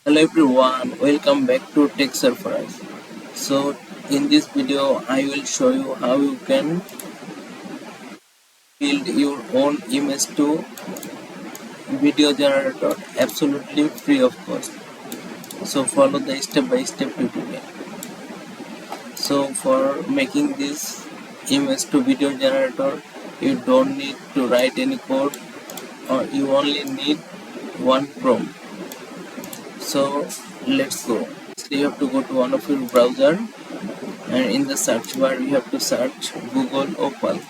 Hello everyone, welcome back to Tech Surprise. So in this video I will show you how you can build your own image to video generator absolutely free of cost. So follow the step-by-step tutorial. So for making this image to video generator, you don't need to write any code, or you only need one prompt. So let's go. So you have to go to one of your browser, and in the search bar you have to search Google Opal.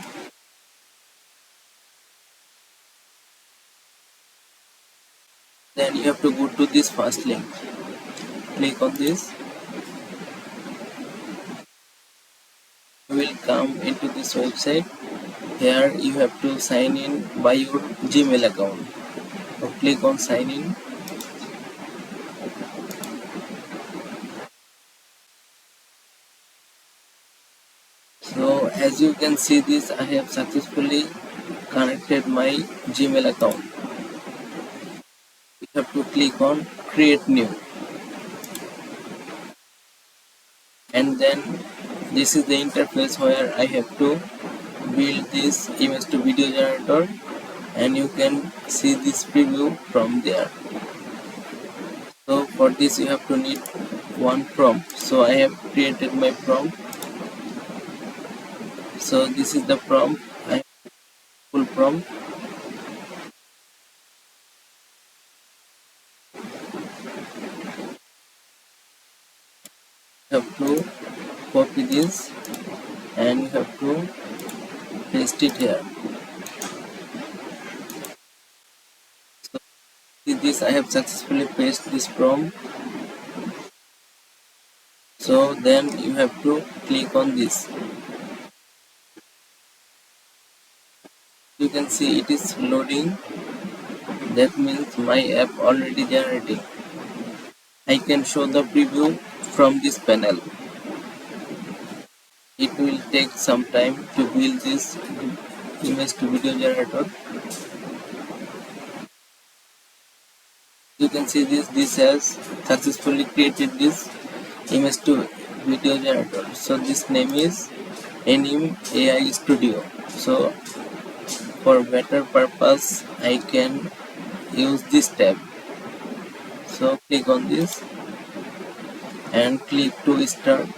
Then you have to go to this first link. Click on this. You will come into this website. Here you have to sign in by your Gmail account. So click on sign in. So as you can see this, I have successfully connected my Gmail account. You have to click on create new, and then this is the interface where I have to build this image to video generator, and you can see this preview from there. So for this you have to need one prompt. So I have created my prompt. So this is the prompt. I have full prompt. You have to copy this and you have to paste it here. So with this I have successfully pasted this prompt. So then you have to click on this. You can see it is loading. That means my app already generating. I can show the preview from this panel. It will take some time to build this image to video generator. You can see this has successfully created this image to video generator. So this name is Anim AI Studio. So for better purpose I can use this tab. So click on this and click to start,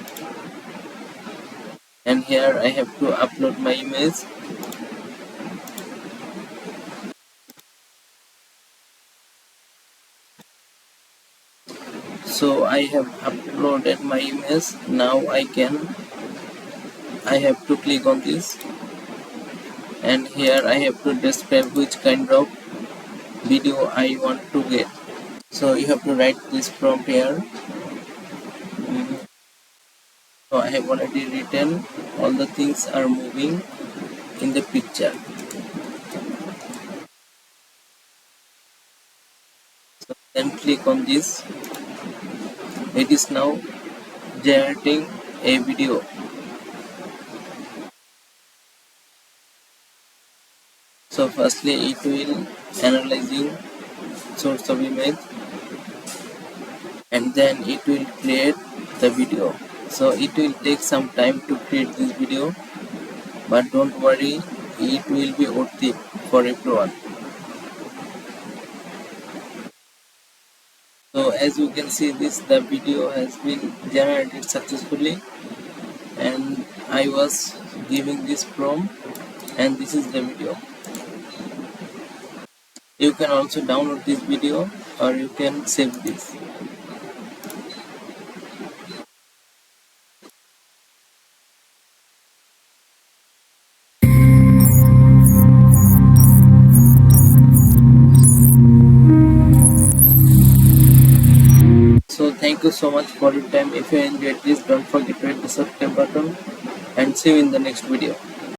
and here I have to upload my image. So I have uploaded my image. Now I have to click on this, and here I have to describe which kind of video I want to get. So you have to write this prompt here. So I have already written all the things are moving in the picture. So then click on this. It is now generating a video. So firstly it will analyzing source of image, and then it will create the video. So it will take some time to create this video, but don't worry, it will be worth it for everyone. So as you can see this, the video has been generated successfully, and I was giving this prompt, and this is the video. You can also download this video, or you can save this. So thank you so much for your time. If you enjoyed this, don't forget to hit the subscribe button, and see you in the next video.